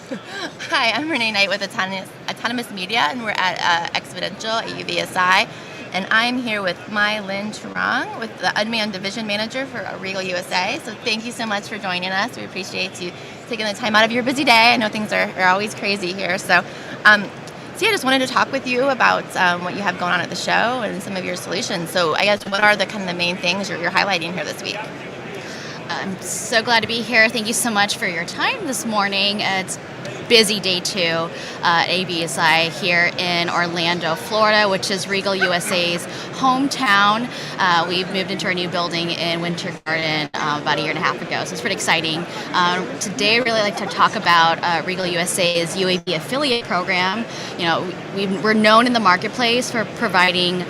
Hi, I'm Renee Knight with Autonomous Media, and we're at Xponential, AUVSI, and I'm here with My-Linh Troung, with the Unmanned Division Manager for RIEGL USA. So thank you so much for joining us. We appreciate you taking the time out of your busy day. I know things are always crazy here. So yeah, I just wanted to talk with you about what you have going on at the show and some of your solutions. So I guess what are the kind of the main things you're highlighting here this week? I'm so glad to be here. Thank you so much for your time this morning. It's busy day 2 at AUVSI here in Orlando, Florida, which is RIEGL USA's hometown. We've moved into our new building in Winter Garden about a year and a half ago, so it's pretty exciting. Today, I'd really like to talk about RIEGL USA's UAV affiliate program. You know, we're known in the marketplace for providing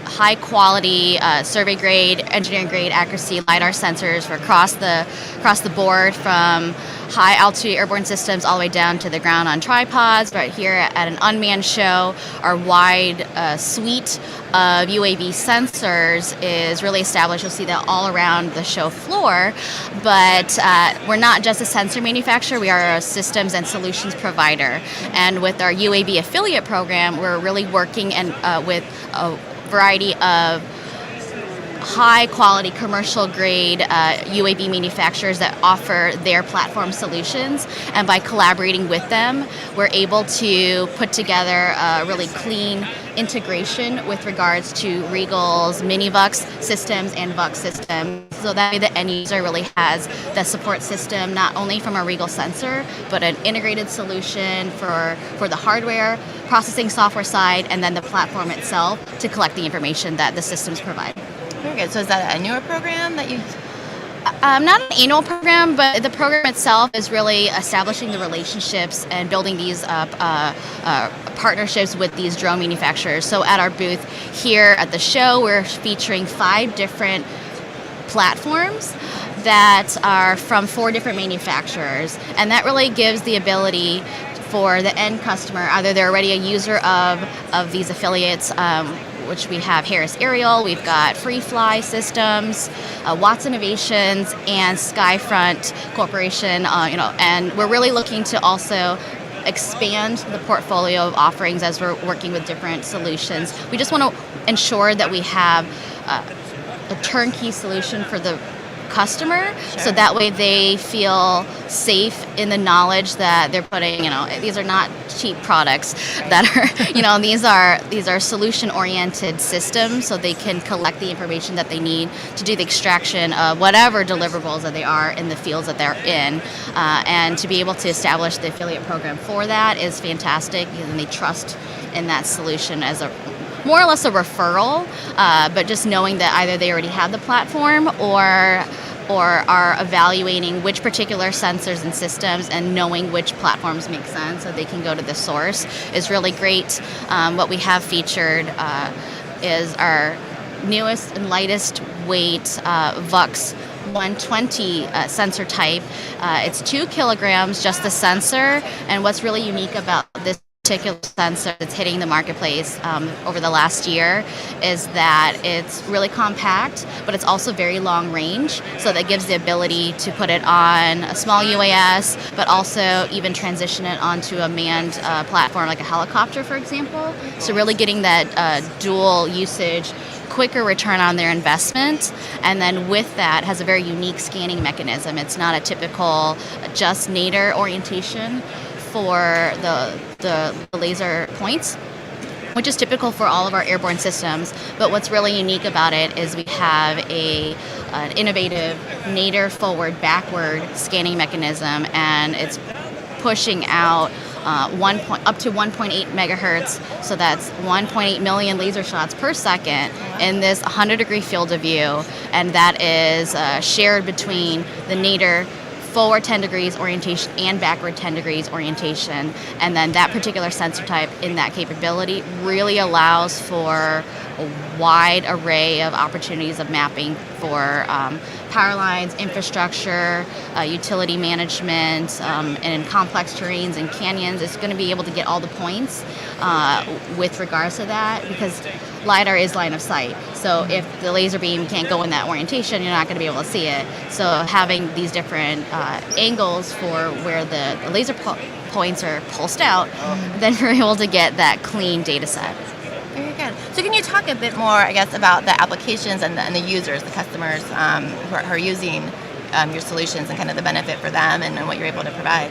high quality, survey grade, engineering grade accuracy LiDAR sensors for across the board, from high altitude airborne systems all the way down to the ground on tripods. Right here at an Unmanned show, our wide suite of UAV sensors is really established. You'll see that all around the show floor. But we're not just a sensor manufacturer, we are a systems and solutions provider. And with our UAV affiliate program, we're really working with a variety of high quality commercial grade UAV manufacturers that offer their platform solutions, and by collaborating with them, we're able to put together a really clean integration with regards to RIEGL's mini-VUX systems and VUX systems, so that way the end user really has the support system, not only from a RIEGL sensor, but an integrated solution for the hardware, processing software side, and then the platform itself to collect the information that the systems provide. Very good. So is that a newer program that you? Not an annual program, but the program itself is really establishing the relationships and building these partnerships with these drone manufacturers. So at our booth here at the show, we're featuring 5 different platforms that are from 4 different manufacturers, and that really gives the ability for the end customer, either they're already a user of these affiliates, which we have Harris Aerial, we've got Free Fly Systems, Watts Innovations, and Skyfront Corporation. And we're really looking to also expand the portfolio of offerings as we're working with different solutions. We just want to ensure that we have a turnkey solution for the customer, so that way they feel safe in the knowledge that they're putting, these are not cheap products that are, these are solution oriented systems, so they can collect the information that they need to do the extraction of whatever deliverables that they are in the fields that they're in. And to be able to establish the affiliate program for that is fantastic, and they trust in that solution as a more or less a referral, but just knowing that either they already have the platform or are evaluating which particular sensors and systems and knowing which platforms make sense so they can go to the source is really great. What we have featured is our newest and lightest weight VUX 120 sensor type. It's 2 kilograms, just the sensor, and what's really unique about this particular sensor that's hitting the marketplace over the last year is that it's really compact, but it's also very long range, so that gives the ability to put it on a small UAS, but also even transition it onto a manned platform like a helicopter, for example. So really getting that dual usage, quicker return on their investment, and then with that has a very unique scanning mechanism. It's not a typical just nadir orientation for the laser points, which is typical for all of our airborne systems. But what's really unique about it is we have an innovative nadir forward backward scanning mechanism, and it's pushing out up to 1.8 megahertz, so that's 1.8 million laser shots per second in this 100-degree field of view, and that is shared between the nadir forward 10 degrees orientation and backward 10 degrees orientation. And then that particular sensor type in that capability really allows for a wide array of opportunities of mapping for power lines, infrastructure, utility management, and in complex terrains and canyons. It's going to be able to get all the points with regards to that, because LiDAR is line of sight. So if the laser beam can't go in that orientation, you're not going to be able to see it. So having these different angles for where the laser points are pulsed out, then we're able to get that clean data set. Very good. So can you talk a bit more, I guess, about the applications and the users, the customers who are using your solutions, and kind of the benefit for them and what you're able to provide?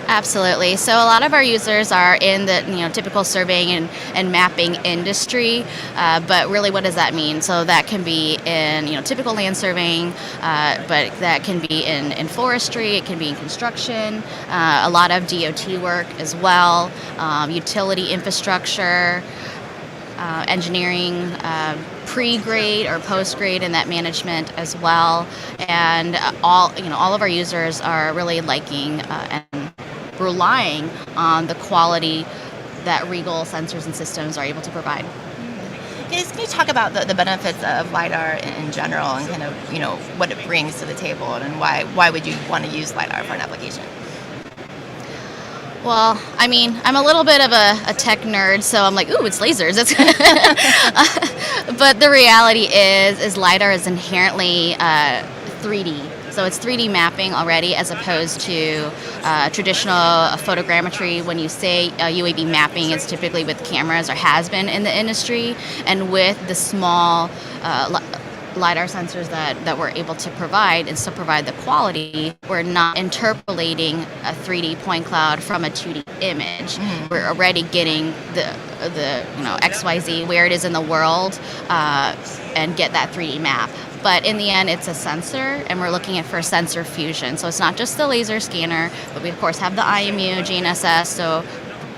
Absolutely. So a lot of our users are in the typical surveying and mapping industry, but really, what does that mean? So that can be in typical land surveying, but that can be in forestry. It can be in construction. A lot of DOT work as well, utility infrastructure, engineering, pre-grade or post-grade, and that management as well. And all of our users are really liking and relying on the quality that RIEGL sensors and systems are able to provide. Can you talk about the benefits of LiDAR in general, and kind of what it brings to the table, and why would you want to use LiDAR for an application? Well, I mean, I'm a little bit of a tech nerd, so I'm like, ooh, it's lasers. But the reality is LiDAR is inherently 3D. So it's 3D mapping already, as opposed to traditional photogrammetry. When you say UAV mapping, it's typically with cameras, or has been in the industry. And with the small LiDAR sensors that we're able to provide and still provide the quality, we're not interpolating a 3D point cloud from a 2D image. We're already getting the XYZ, where it is in the world, and get that 3D map. But in the end, it's a sensor, and we're looking for sensor fusion. So it's not just the laser scanner, but we of course have the IMU, GNSS, so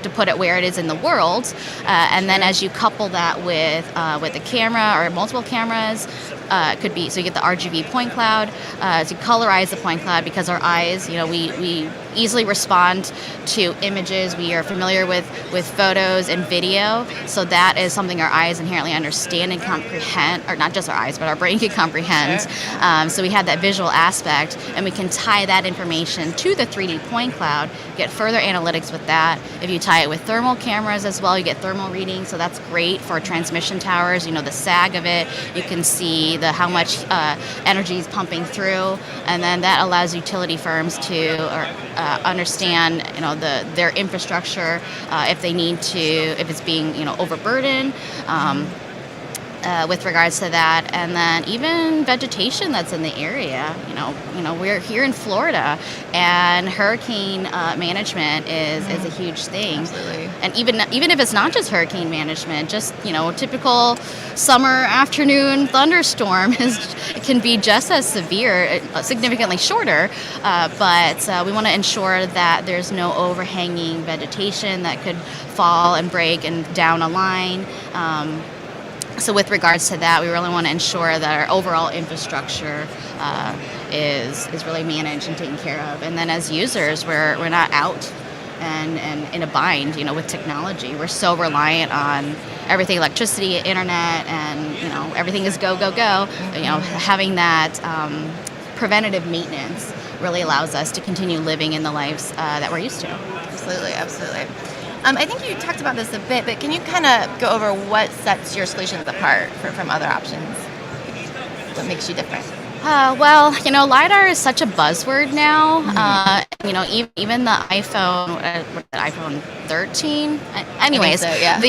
to put it where it is in the world. And then as you couple that with a camera or multiple cameras, it could be, so you get the RGB point cloud, to colorize the point cloud, because our eyes, we easily respond to images. We are familiar with photos and video, so that is something our eyes inherently understand and comprehend, or not just our eyes, but our brain can comprehend. Sure. So we have that visual aspect, and we can tie that information to the 3D point cloud, get further analytics with that. If you tie it with thermal cameras as well, you get thermal readings, so that's great for transmission towers. The sag of it, you can see how much energy is pumping through, and then that allows utility firms to understand their infrastructure, if they need to, if it's being overburdened. With regards to that, and then even vegetation that's in the area. We're here in Florida, and hurricane management is a huge thing. Absolutely. And even if it's not just hurricane management, just typical summer afternoon thunderstorm it can be just as severe, significantly shorter. But we want to ensure that there's no overhanging vegetation that could fall and break and down a line. So with regards to that, we really want to ensure that our overall infrastructure is really managed and taken care of. And then as users, we're not out and in a bind, with technology. We're so reliant on everything, electricity, internet, and everything is go, go, go. Having that preventative maintenance really allows us to continue living in the lives that we're used to. Absolutely, absolutely. I think you talked about this a bit, but can you kind of go over what sets your solutions apart from other options? What makes you different? Well, LiDAR is such a buzzword now. Even the iPhone 13. Anyways, so, yeah.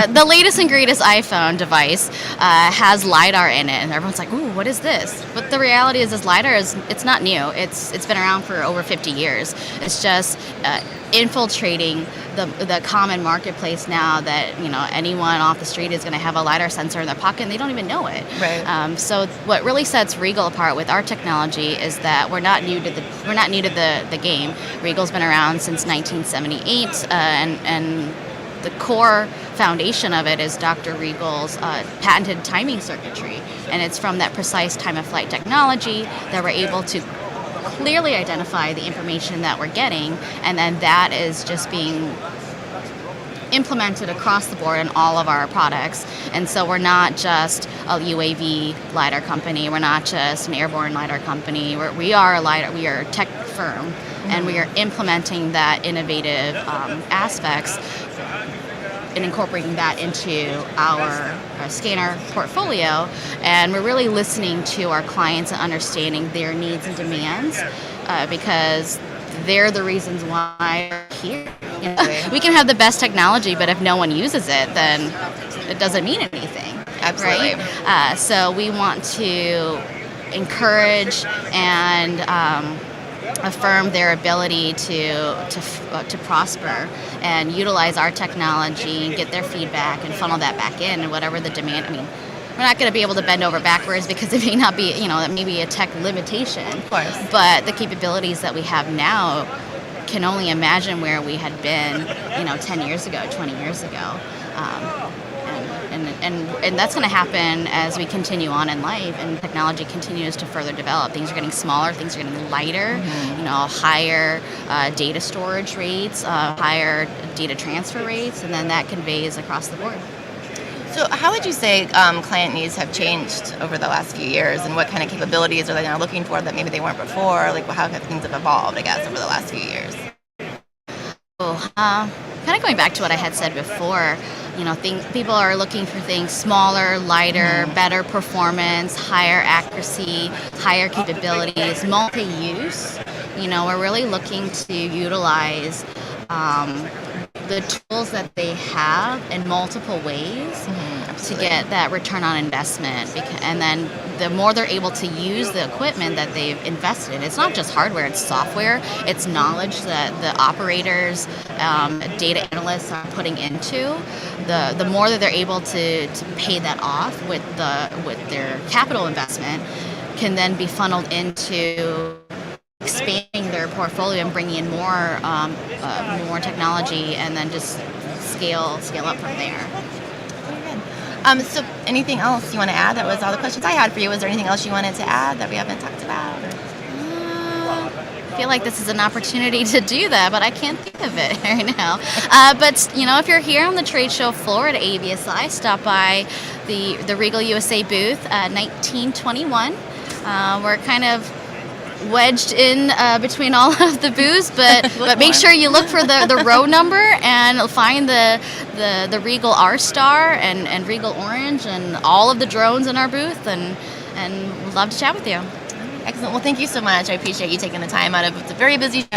the latest and greatest iPhone device has LiDAR in it, and everyone's like, "Ooh, what is this?" But the reality is, LiDAR it's not new. It's been around for over 50 years. It's just infiltrating the common marketplace now, that anyone off the street is going to have a LiDAR sensor in their pocket, and they don't even know it. Right. So what really sets RIEGL apart with our technology is that we're not new to the game. RIEGL's been around since 1978, and the core foundation of it is Dr. RIEGL's patented timing circuitry, and it's from that precise time-of-flight technology that we're able to clearly identify the information that we're getting, and then that is just being implemented across the board in all of our products. And so we're not just a UAV LiDAR company. We're not just an airborne LiDAR company. We are a LiDAR. We are a tech firm, and we are implementing that innovative aspects and incorporating that into our scanner portfolio. And we're really listening to our clients and understanding their needs and demands because they're the reasons why we're here. We can have the best technology, but if no one uses it, then it doesn't mean anything. Absolutely. Right? So we want to encourage and affirm their ability to prosper and utilize our technology and get their feedback and funnel that back in and whatever the demand. I mean, we're not going to be able to bend over backwards because it may not be, that may be a tech limitation. Of course. But the capabilities that we have now can only imagine where we had been, 10 years ago, 20 years ago. And that's going to happen as we continue on in life and technology continues to further develop. Things are getting smaller, things are getting lighter, higher data storage rates, higher data transfer rates, and then that conveys across the board. So how would you say client needs have changed over the last few years, and what kind of capabilities are they now looking for that maybe they weren't before? Like, how have things evolved, I guess, over the last few years? Kind of going back to what I had said before, people are looking for things smaller, lighter, better performance, higher accuracy, higher capabilities, multi-use. We're really looking to utilize the tools that they have in multiple ways to get that return on investment. And then the more they're able to use the equipment that they've invested in, it's not just hardware, it's software, it's knowledge that the operators, data analysts are putting into, the more that they're able to pay that off with their capital investment can then be funneled into expanding their portfolio and bringing in more technology, and then just scale up from there. Very good. So anything else you want to add? That was all the questions I had for you. Was there anything else you wanted to add that we haven't talked about? I feel like this is an opportunity to do that, but I can't think of it right now. But if you're here on the trade show floor at AUVSI, stop by the RIEGL USA booth at 1921. We're kind of wedged in between all of the booths, but make sure you look for the row number and find the RIEGL R-Star and RIEGL Orange and all of the drones in our booth, and we'd love to chat with you. Excellent. Well, thank you so much. I appreciate you taking the time out of, it's a very busy show,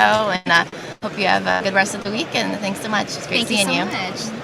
and hope you have a good rest of the week, and thanks so much. It's great seeing you. Thank you so much.